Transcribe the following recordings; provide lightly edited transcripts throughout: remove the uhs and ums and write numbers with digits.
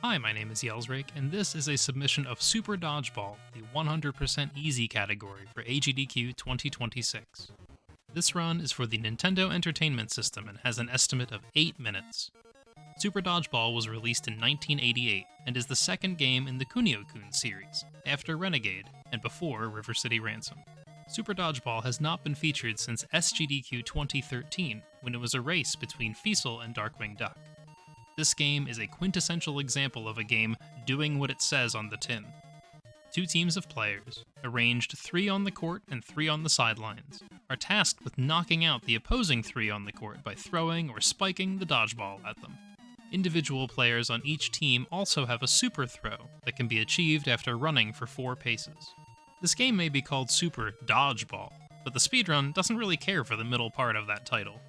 Hi, my name is Yelsraek, and this is a submission of Super Dodgeball, the 100% easy category for AGDQ 2026. This run is for the Nintendo Entertainment System and has an estimate of 8 minutes. Super Dodgeball was released in 1988 and is the second game in the Kunio-kun series, after Renegade and before River City Ransom. Super Dodgeball has not been featured since SGDQ 2013, when it was a race between Fiesel and Darkwing Duck. This game is a quintessential example of a game doing what it says on the tin. 2 teams of players, arranged 3 on the court and 3 on the sidelines, are tasked with knocking out the opposing 3 on the court by throwing or spiking the dodgeball at them. Individual players on each team also have a super throw that can be achieved after running for 4 paces. This game may be called Super Dodgeball, but the speedrun doesn't really care for the middle part of that title.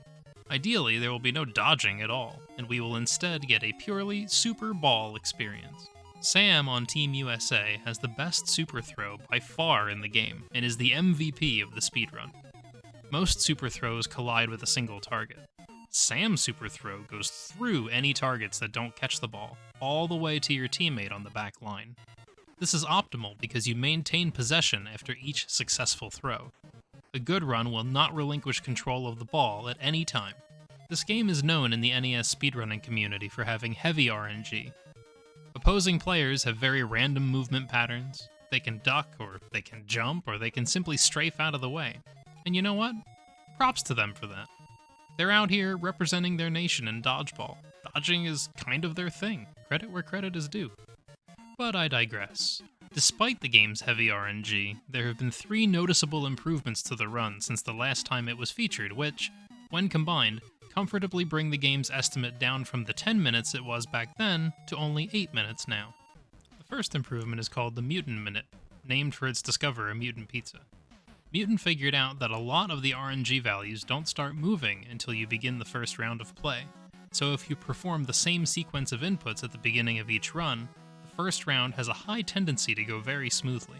Ideally, there will be no dodging at all, and we will instead get a purely super ball experience. Sam on Team USA has the best super throw by far in the game, and is the MVP of the speedrun. Most super throws collide with a single target. Sam's super throw goes through any targets that don't catch the ball, all the way to your teammate on the back line. This is optimal because you maintain possession after each successful throw. A good run will not relinquish control of the ball at any time. This game is known in the NES speedrunning community for having heavy RNG. Opposing players have very random movement patterns. They can duck, or they can jump, or they can simply strafe out of the way. And you know what? Props to them for that. They're out here representing their nation in dodgeball. Dodging is kind of their thing. Credit where credit is due. But I digress. Despite the game's heavy RNG, there have been 3 noticeable improvements to the run since the last time it was featured, which, when combined, comfortably bring the game's estimate down from the 10 minutes it was back then to only 8 minutes now. The first improvement is called the Muten Manip, named for its discoverer, Muten Pizza. Muten figured out that a lot of the RNG values don't start moving until you begin the first round of play, so if you perform the same sequence of inputs at the beginning of each run, first round has a high tendency to go very smoothly.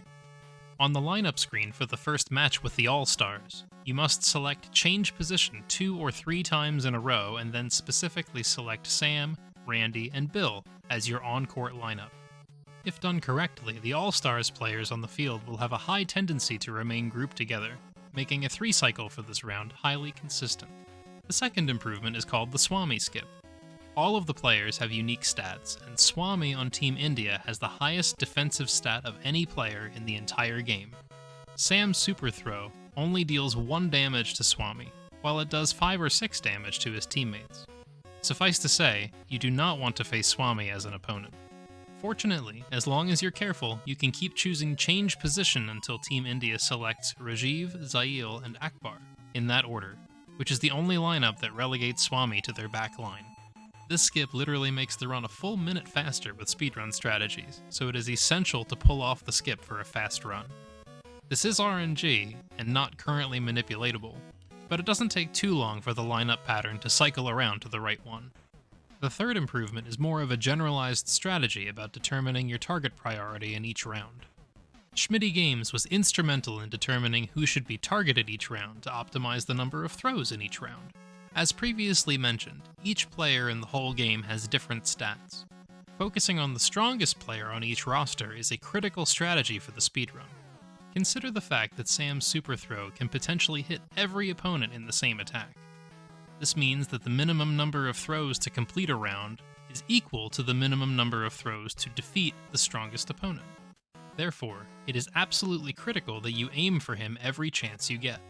On the lineup screen for the first match with the All-Stars, you must select change position 2 or 3 times in a row and then specifically select Sam, Randy, and Bill as your on-court lineup. If done correctly, the All-Stars players on the field will have a high tendency to remain grouped together, making a 3-cycle for this round highly consistent. The second improvement is called the Swami Skip. All of the players have unique stats, and Swami on Team India has the highest defensive stat of any player in the entire game. Sam's super throw only deals 1 damage to Swami, while it does 5 or 6 damage to his teammates. Suffice to say, you do not want to face Swami as an opponent. Fortunately, as long as you're careful, you can keep choosing change position until Team India selects Rajiv, Zail, and Akbar, in that order, which is the only lineup that relegates Swami to their back line. This skip literally makes the run a full minute faster with speedrun strategies, so it is essential to pull off the skip for a fast run. This is RNG, and not currently manipulatable, but it doesn't take too long for the lineup pattern to cycle around to the right one. The third improvement is more of a generalized strategy about determining your target priority in each round. Schmitty Games was instrumental in determining who should be targeted each round to optimize the number of throws in each round. As previously mentioned, each player in the whole game has different stats. Focusing on the strongest player on each roster is a critical strategy for the speedrun. Consider the fact that Sam's super throw can potentially hit every opponent in the same attack. This means that the minimum number of throws to complete a round is equal to the minimum number of throws to defeat the strongest opponent. Therefore, it is absolutely critical that you aim for him every chance you get.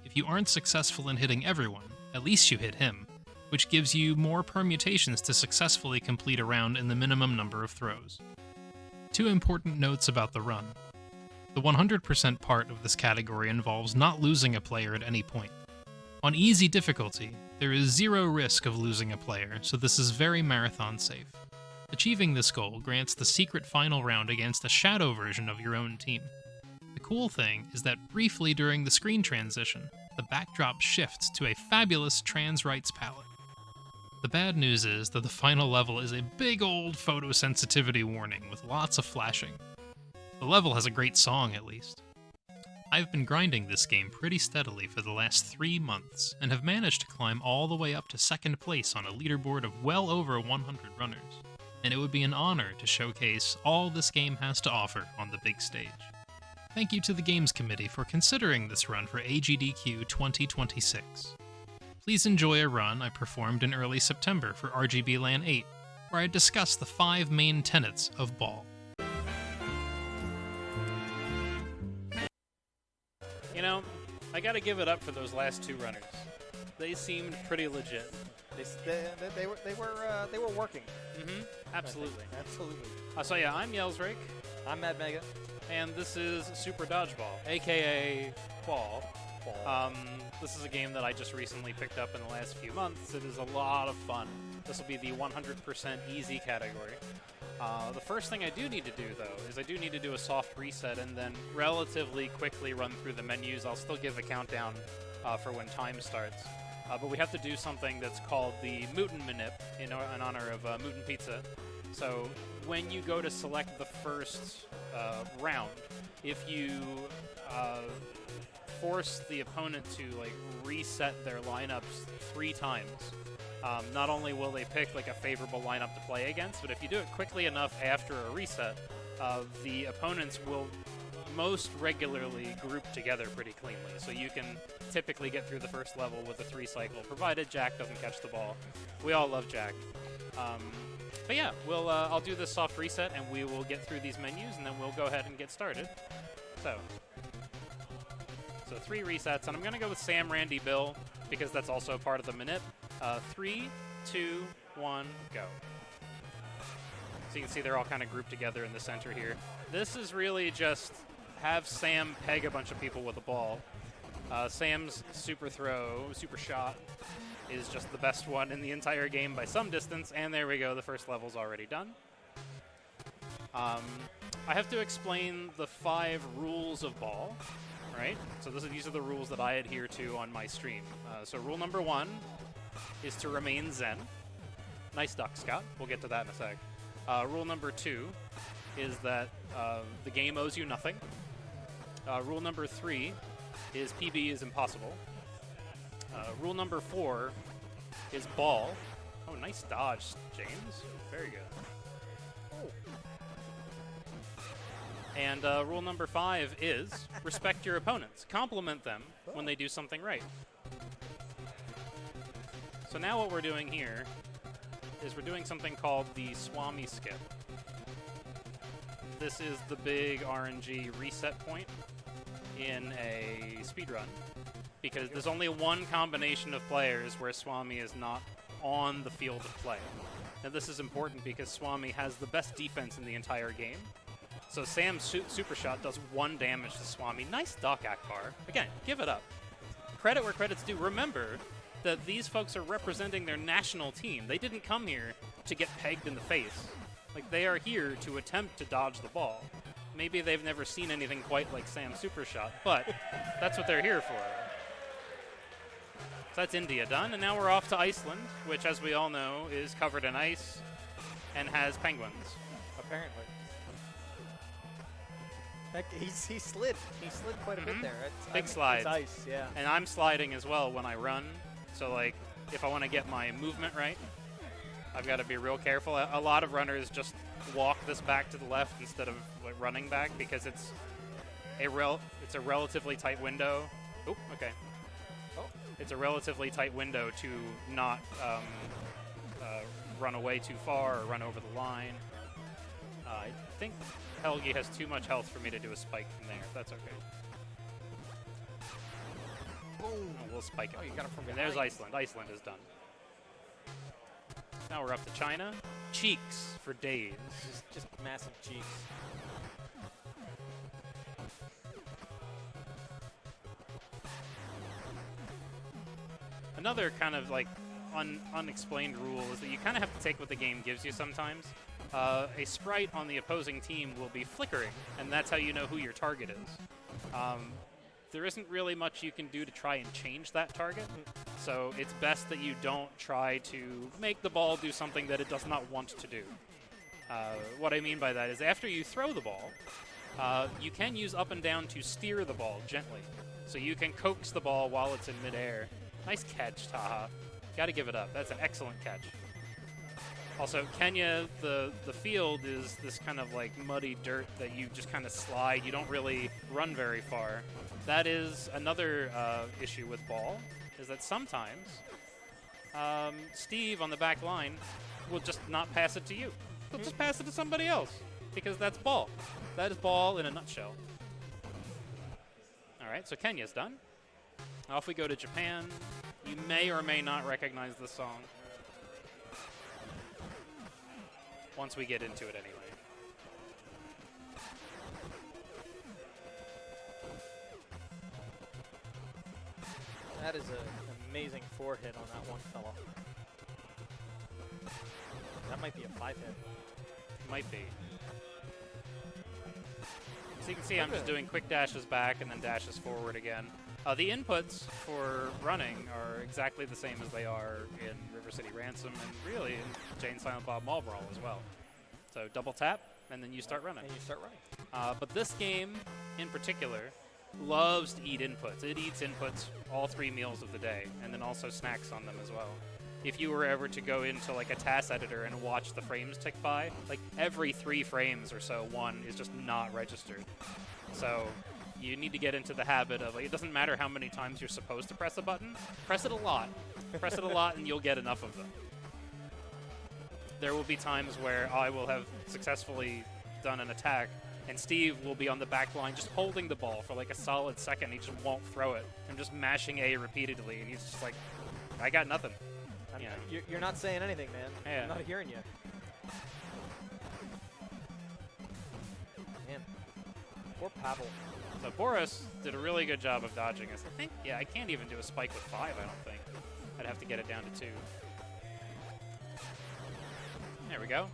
If you aren't successful in hitting everyone, at least you hit him, which gives you more permutations to successfully complete a round in the minimum number of throws. 2 important notes about the run. The 100% part of this category involves not losing a player at any point. On easy difficulty, there is 0 risk of losing a player, so this is very marathon safe. Achieving this goal grants the secret final round against a shadow version of your own team. The cool thing is that briefly during the screen transition, the backdrop shifts to a fabulous trans rights palette. The bad news is that the final level is a big old photosensitivity warning with lots of flashing. The level has a great song at least. I've been grinding this game pretty steadily for the last 3 months, and have managed to climb all the way up to second place on a leaderboard of well over 100 runners. and it would be an honor to showcase all this game has to offer on the big stage. Thank you to the Games Committee for considering this run for AGDQ 2026. Please enjoy a run I performed in early September for RGB LAN 8, where I discussed the 5 main tenets of Ball. You know, I gotta give it up for those last 2 runners. They seemed pretty legit. They were working. Mm-hmm. Absolutely. Absolutely. So yeah, I'm yelsraek, I'm Mad Mega. and this is Super Dodgeball, aka Ball. This is a game that I just recently picked up in the last few months. It is a lot of fun. This will be the 100% easy category. The first thing I do need to do, though, is I do need to do a soft reset and then relatively quickly run through the menus. I'll still give a countdown for when time starts. But we have to do something that's called the Muten Manip in honor of Muten Pizza. So when you go to select the first round, if you force the opponent to reset their lineups 3 times, not only will they pick a favorable lineup to play against, but if you do it quickly enough after a reset, the opponents will most regularly group together pretty cleanly. So you can typically get through the first level with a 3 cycle, provided Jack doesn't catch the ball. We all love Jack. But yeah, I'll do this soft reset and we will get through these menus and then we'll go ahead and get started. So 3 resets, and I'm gonna go with Sam, Randy, Bill, because that's also part of the Manip. 3, 2, 1, go. So you can see they're all kind of grouped together in the center here. This is really just have Sam peg a bunch of people with a ball. Sam's super shot is just the best one in the entire game by some distance, and there we go, the first level's already done. I have to explain the 5 rules of Ball, right? So these are the rules that I adhere to on my stream. So rule number 1 is to remain zen. Nice duck, Scott. We'll get to that in a sec. Rule number 2 is that the game owes you nothing. Rule number 3 is PB is impossible. Rule number 4 is Ball. Oh, nice dodge, James. Very good. Oh. And rule number 5 is respect your opponents. Compliment them when they do something right. So now what we're doing here is we're doing something called the Swami Skip. This is the big RNG reset point in a speedrun, because there's only one combination of players where Swami is not on the field of play. Now this is important because Swami has the best defense in the entire game. So Sam's super shot does 1 damage to Swami. Nice Doc Akbar. Again, give it up. Credit where credit's due. Remember that these folks are representing their national team. They didn't come here to get pegged in the face. They are here to attempt to dodge the ball. Maybe they've never seen anything quite like Sam's super shot, but that's what they're here for. So that's India done, and now we're off to Iceland, which, as we all know, is covered in ice and has penguins. Apparently. He slid. He slid quite a bit there. Big slides. It's ice, yeah. And I'm sliding as well when I run. So, if I want to get my movement right, I've got to be real careful. A lot of runners just walk this back to the left instead of running back because it's a relatively tight window. Oh, okay. Oh, it's a relatively tight window to not run away too far or run over the line. I think Helgi has too much health for me to do a spike from there. That's okay. Boom. We'll spike it. Oh, you got it from and behind. there's Iceland. Iceland is done. Now we're up to China. Cheeks for days. Just massive cheeks. Another kind of unexplained rule is that you kind of have to take what the game gives you sometimes. A sprite on the opposing team will be flickering, and that's how you know who your target is. There isn't really much you can do to try and change that target, so it's best that you don't try to make the ball do something that it does not want to do. What I mean by that is after you throw the ball, you can use up and down to steer the ball gently. So you can coax the ball while it's in midair. Nice catch, Taha. Gotta give it up. That's an excellent catch. Also, Kenya, the field is this kind of like muddy dirt that you just kind of slide. You don't really run very far. That is another issue with ball, is that sometimes Steve on the back line will just not pass it to you. He'll just pass it to somebody else because that's ball. That is ball in a nutshell. All right, so Kenya's done. Off we go to Japan. You may or may not recognize this song. Once we get into it anyway. That is an amazing 4-hit on that one fella. That might be a 5-hit. Might be. So you can see I'm just doing quick dashes back and then dashes forward again. The inputs for running are exactly the same as they are in River City Ransom and really in Jane Silent Bob Mall Brawl as well. So double tap and then you start running. And you start running. But this game in particular loves to eat inputs. It eats inputs all 3 meals of the day and then also snacks on them as well. If you were ever to go into like a task editor and watch the frames tick by, like every 3 frames or so, one is just not registered. So you need to get into the habit of, like, it doesn't matter how many times you're supposed to press a button, press it a lot. Press it a lot and you'll get enough of them. There will be times where I will have successfully done an attack and Steve will be on the back line just holding the ball for like a solid second. He just won't throw it. I'm just mashing A repeatedly and he's just like, I got nothing. Yeah. You're not saying anything, man. Yeah. I'm not hearing you. Man. Poor Pavel. So Boris did a really good job of dodging us. I think, yeah, I can't even do a spike with 5, I don't think. I'd have to get it down to 2. There we go.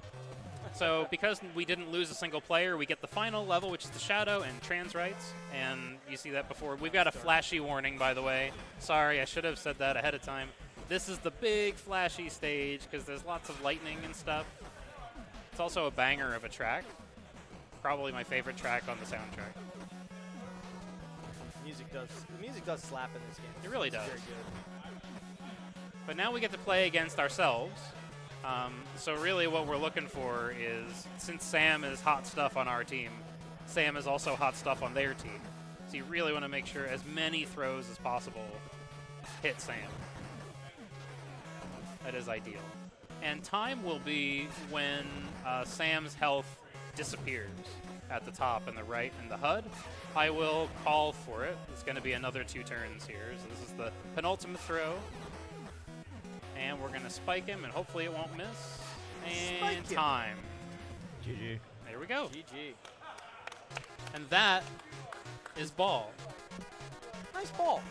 So because we didn't lose a single player, we get the final level, which is the Shadow and Trans Rights. And you see that before. We've got a flashy warning, by the way. Sorry, I should have said that ahead of time. This is the big flashy stage because there's lots of lightning and stuff. It's also a banger of a track. Probably my favorite track on the soundtrack. The music does slap in this game. It really It's does. very good. But now we get to play against ourselves. So really what we're looking for is, since Sam is hot stuff on our team, Sam is also hot stuff on their team. So you really want to make sure as many throws as possible hit Sam. That is ideal. And time will be when Sam's health disappears at the top and the right in the HUD. I will call for it. It's going to be another 2 turns here. So this is the penultimate throw. And we're going to spike him, and hopefully it won't miss. And time. GG. There we go. GG. And that is ball. Nice ball.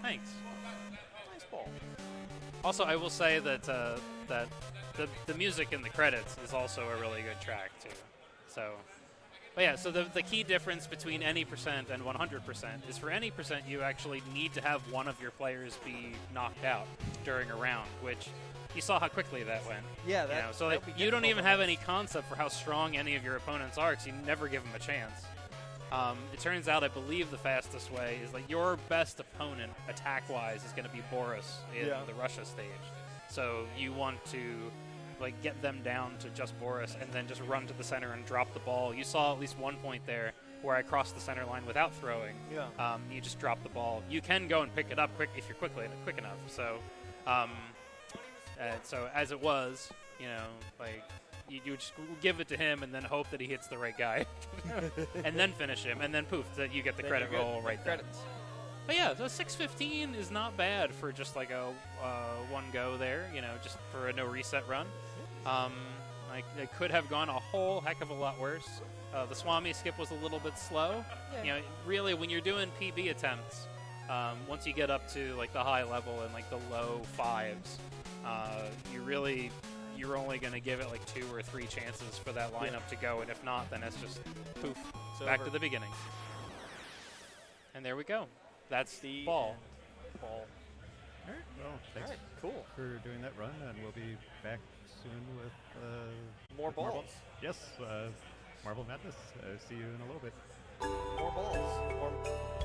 Thanks. Nice ball. Also, I will say that that the music in the credits is also a really good track too. So, but yeah. So the key difference between any percent and 100% is for any percent you actually need to have one of your players be knocked out during a round, which you saw how quickly that went. Yeah, You know, so like, you don't even have any concept for how strong any of your opponents are because you never give them a chance. It turns out, I believe the fastest way is like your best opponent attack-wise is going to be Boris in the Russia stage. So you want to like get them down to just Boris and then just run to the center and drop the ball. You saw at least one point there where I crossed the center line without throwing. Yeah. You just drop the ball. You can go and pick it up quick if you're quick enough. So, so as it was, you know, like. You just give it to him and then hope that he hits the right guy. And then finish him, and then poof, that you get the credit roll right there. But yeah, so 6:15 is not bad for just like a one go there, you know, just for a no reset run. Like it could have gone a whole heck of a lot worse. The Swami Skip was a little bit slow. Yeah. You know, really when you're doing PB attempts, once you get up to like the high level and like the low 5s, you're only going to give it like 2 or 3 chances for that lineup to go, and if not, then it's just poof, back to the beginning. And there we go. That's the ball. Ball. All right. Well, thanks Cool. for doing that run, and we'll be back soon with More balls. Marble. Yes, Marble Madness. See you in a little bit. More balls.